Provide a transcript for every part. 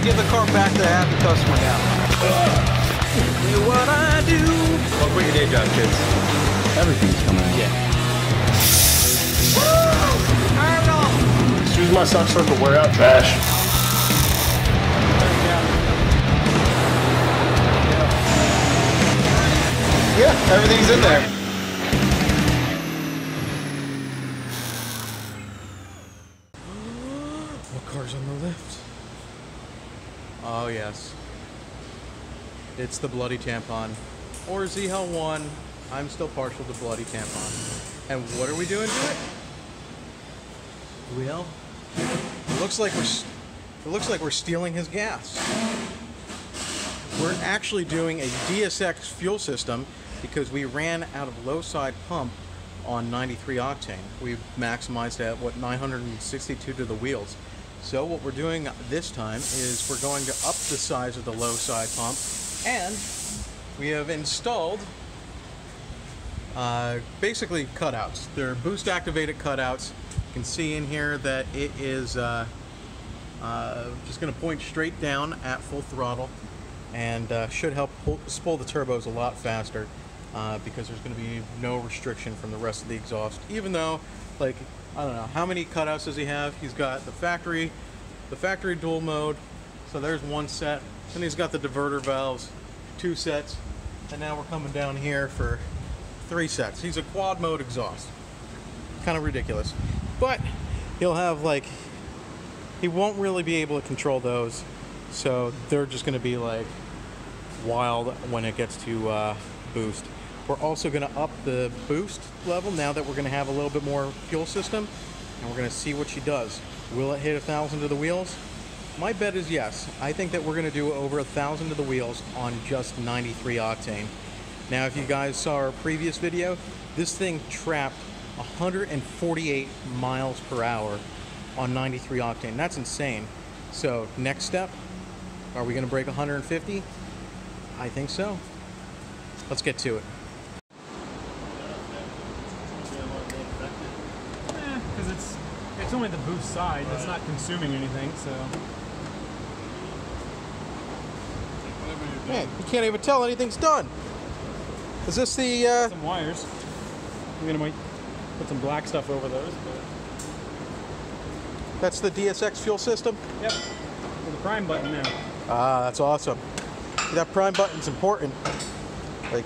give the car back to the happy customer now. Do what I do. Well, quit your day job, kids. Everything's coming in. Yeah. Excuse my socks start to wear out trash. Yeah, everything's in there. What car's on the lift? Oh yes. It's the bloody tampon. Or ZL1. I'm still partial to bloody tampon. And what are we doing to it? Well, it looks like we're stealing his gas. We're actually doing a DSX fuel system because we ran out of low side pump on 93 octane. We maximized at what, 962 to the wheels. So what we're doing this time is we're going to up the size of the low side pump, and we have installed basically cutouts. They're boost activated cutouts. You can see in here that it is just going to point straight down at full throttle, and should help spool the turbos a lot faster because there's going to be no restriction from the rest of the exhaust. Even though, like, I don't know, how many cutouts does he have? He's got the factory dual mode, so there's one set. Then he's got the diverter valves, 2 sets, and now we're coming down here for 3 sets. He's a quad mode exhaust. Kind of ridiculous. But he'll have, like, he won't really be able to control those, so they're just going to be like wild when it gets to boost. We're also going to up the boost level now that we're going to have a little bit more fuel system, and we're going to see what she does. Will it hit 1,000 to the wheels? My bet is yes. I think that we're going to do over 1,000 to the wheels on just 93 octane. Now, if you guys saw our previous video, this thing trapped 148 miles per hour on 93 octane. That's insane. So next step, are we going to break 150? I think so. Let's get to it. Because it's only the boost side that's not consuming anything, so. Man, you can't even tell anything's done. Is this the Some wires. I'm gonna put some black stuff over those, but. That's the DSX fuel system? Yep. With the prime button now. Ah, that's awesome. That prime button's important. Like,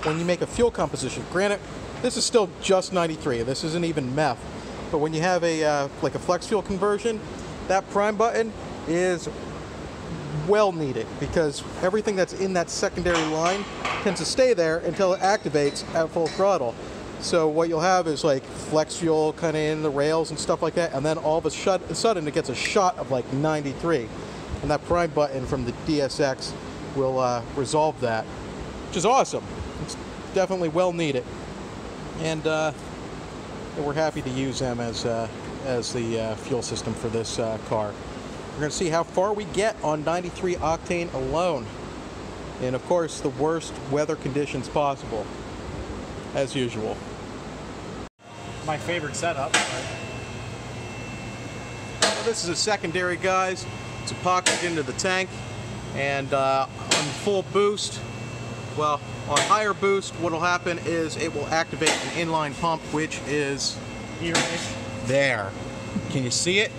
when you make a fuel composition, granted, this is still just 93. This isn't even meth. But when you have a like a flex fuel conversion, that prime button is well needed because everything that's in that secondary line tends to stay there until it activates at full throttle. So what you'll have is like flex fuel kind of in the rails and stuff like that, and then all of a sudden it gets a shot of like 93. And that prime button from the DSX will resolve that, which is awesome. It's definitely well needed. And we're happy to use them as the fuel system for this car. We're going to see how far we get on 93 octane alone. And of course, the worst weather conditions possible, as usual. My favorite setup. So this is a secondary, guys. It's epoxied into the tank. And on full boost, well, on higher boost, what will happen is it will activate an inline pump, which is Here-ish. there. Can you see it?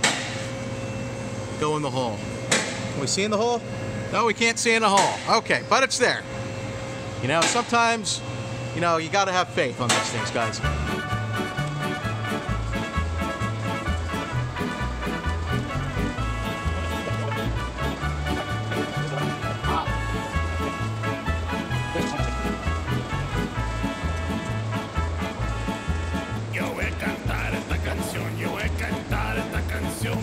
Go in the hole. Can we see in the hole? No, we can't see in the hole. Okay, but it's there. You know, sometimes, you know, you gotta have faith on these things, guys.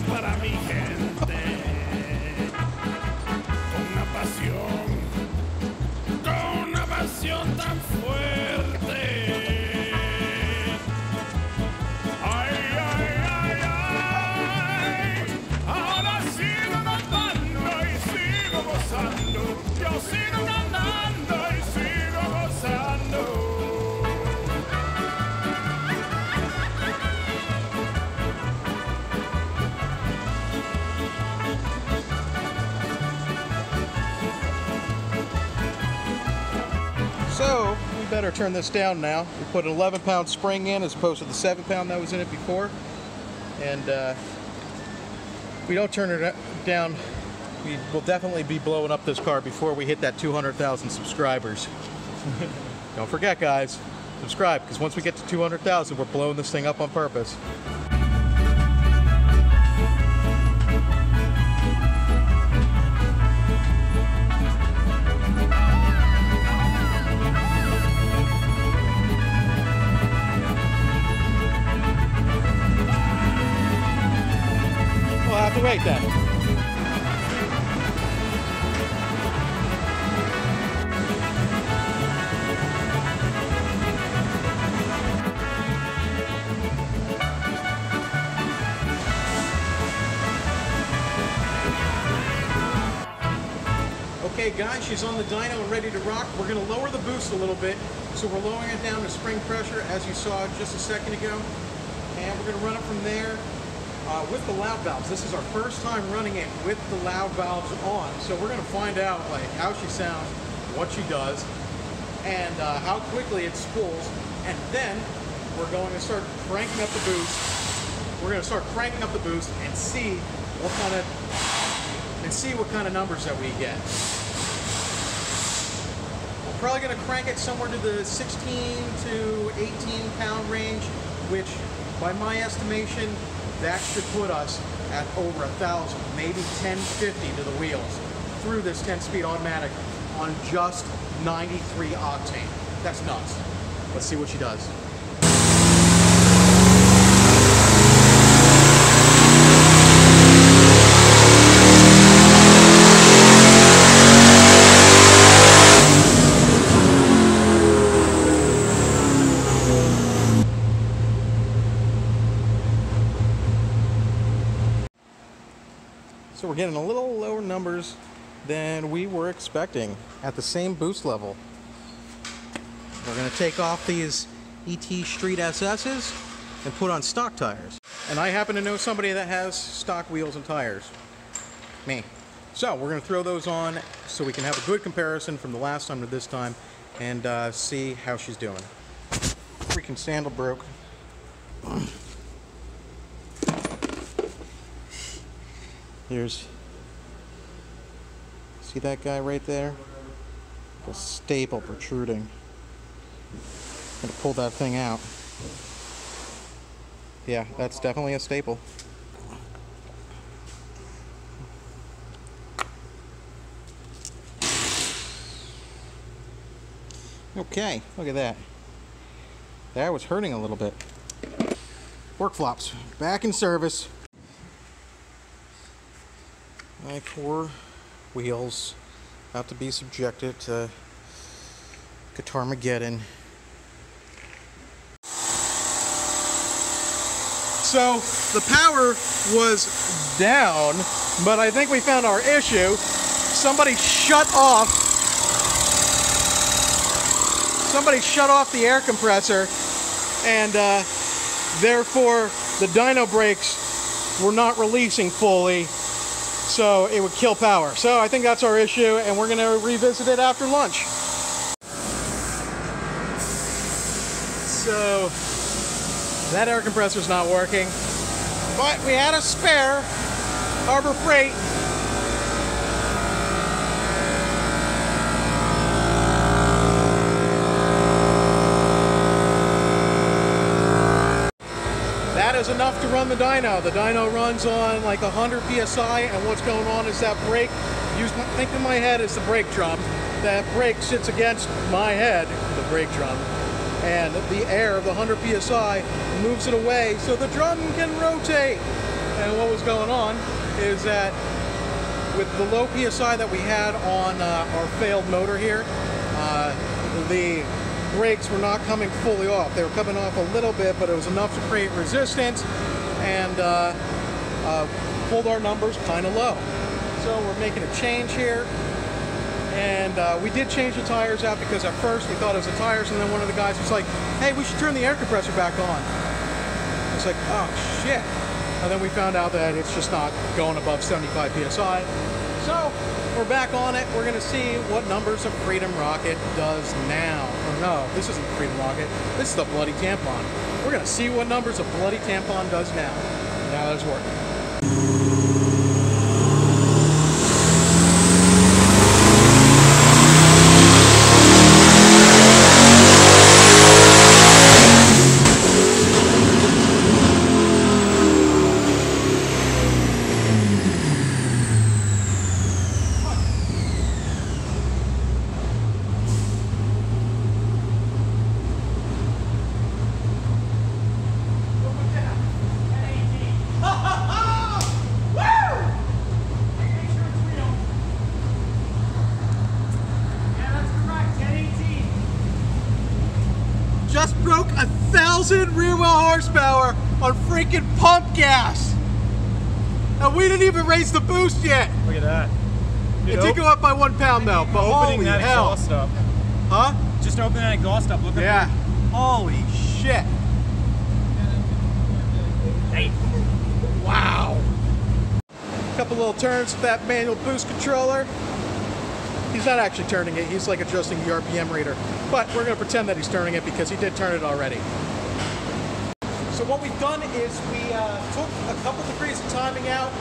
Para mi gente, con una pasión tan fuerte. Ay, ay, ay, ay, ahora sigo cantando y sigo gozando. Yo sigo cantando y sigo gozando. So we better turn this down now. We put an 11-pound spring in as opposed to the 7-pound that was in it before. And if we don't turn it down, we will definitely be blowing up this car before we hit that 200,000 subscribers. Don't forget, guys, subscribe, because once we get to 200,000, we're blowing this thing up on purpose. We'll have to wait then. Okay guys, she's on the dyno and ready to rock. We're going to lower the boost a little bit. So we're lowering it down to spring pressure as you saw just a second ago. And we're going to run it from there with the loud valves. This is our first time running it with the loud valves on. So we're going to find out like how she sounds, what she does, and how quickly it spools. And then we're going to start cranking up the boost. We're going to start cranking up the boost and see what kind of numbers that we get. We're probably going to crank it somewhere to the 16 to 18 pound range, which by my estimation, that should put us at over 1,000, maybe 1050 to the wheels through this 10-speed automatic on just 93 octane. That's nuts. Let's see what she does. So we're getting a little lower numbers than we were expecting at the same boost level. We're going to take off these ET Street SS's and put on stock tires. And I happen to know somebody that has stock wheels and tires. Me. So we're going to throw those on so we can have a good comparison from the last time to this time and see how she's doing. Freaking sandal broke. Here's, see that guy right there? The staple protruding. I'm gonna pull that thing out. Yeah, that's definitely a staple. Okay, look at that. That was hurting a little bit. Fork flops, back in service. My poor wheels have to be subjected to Guitarmageddon. So the power was down, but I think we found our issue. Somebody shut off the air compressor, and therefore the dyno brakes were not releasing fully. So it would kill power. So I think that's our issue, and we're going to revisit it after lunch. So that air compressor's not working, but we had a spare Harbor Freight. That is enough to run the dyno. The dyno runs on like 100 psi, and what's going on is that brake, think of my head as the brake drum. That brake sits against my head, the brake drum, and the air of the 100 psi moves it away so the drum can rotate. And what was going on is that with the low psi that we had on our failed motor here, the brakes were not coming fully off. They were coming off a little bit, but it was enough to create resistance and pulled our numbers kind of low. So we're making a change here, and we did change the tires out because at first we thought it was the tires, and then one of the guys was like, hey, we should turn the air compressor back on. It's like, oh shit. And then we found out that it's just not going above 75 psi. So, we're back on it. We're going to see what numbers a Freedom Rocket does now. Or no, this isn't the Freedom Rocket. This is the bloody tampon. We're going to see what numbers a bloody tampon does now. Now that it's working. Just broke 1,000 rear wheel horsepower on freaking pump gas. And we didn't even raise the boost yet. Look at that. Dude, It did go up by 1 pound though, but opening holy that hell. exhaust up. Huh? Just opening that exhaust up. Look at Yeah. Holy shit. Hey. Wow. Couple little turns with that manual boost controller. He's not actually turning it, he's like adjusting the RPM reader. But we're gonna pretend that he's turning it because he did turn it already. So what we've done is we took a couple degrees of timing out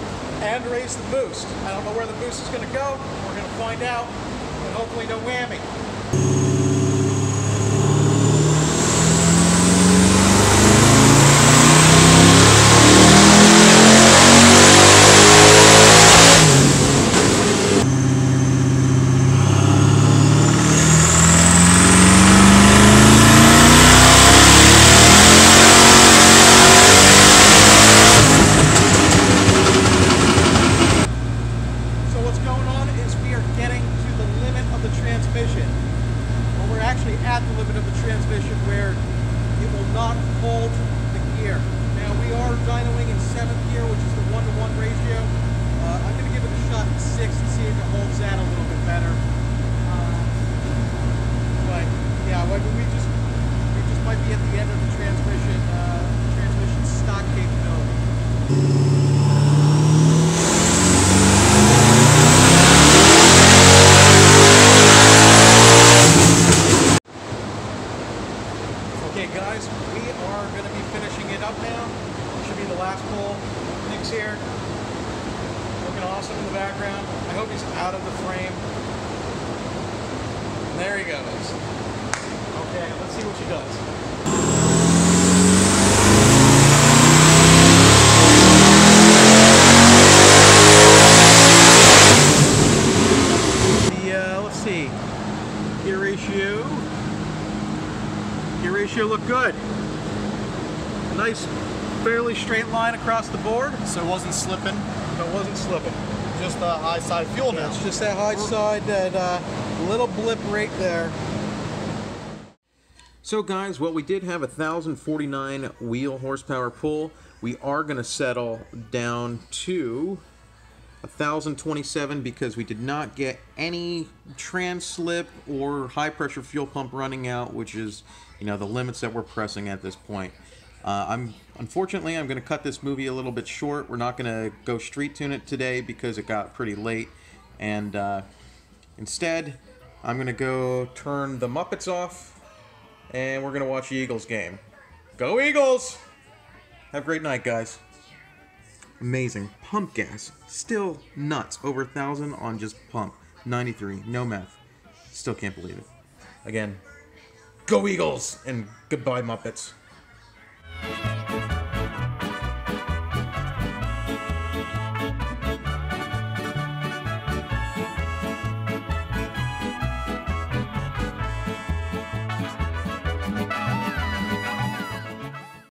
and raised the boost. I don't know where the boost is gonna go. We're gonna find out, and hopefully no whammy. At the limit of the transmission where it will not hold the gear. Now we are dynoing in 7th gear, which is the 1-to-1 ratio. I'm going to give it a shot in 6 and see if it holds that a little bit better. But yeah, we just might be at the end of the transmission stock capability. Okay guys, we are going to be finishing it up now. Should be the last pull. Nick's here. Looking awesome in the background. I hope he's out of the frame. And there he goes. Okay, let's see what she does. Let's see. Gear ratio. Gear ratio looked good. Nice, fairly straight line across the board. So it wasn't slipping. So it wasn't slipping. Just the high side fuel now. It's just that high side, that little blip right there. So guys, well, we did have 1,049 wheel horsepower pull. We are going to settle down to 1,027 because we did not get any trans slip or high pressure fuel pump running out, which is, you know, the limits that we're pressing at this point. Unfortunately, I'm going to cut this movie a little bit short. We're not going to go street tune it today because it got pretty late, and instead I'm going to go turn the Muppets off and we're going to watch the Eagles game. Go Eagles! Have a great night, guys. Amazing. Pump gas. Still nuts. Over 1,000 on just pump. 93. No meth. Still can't believe it. Again, go Eagles! And goodbye, Muppets.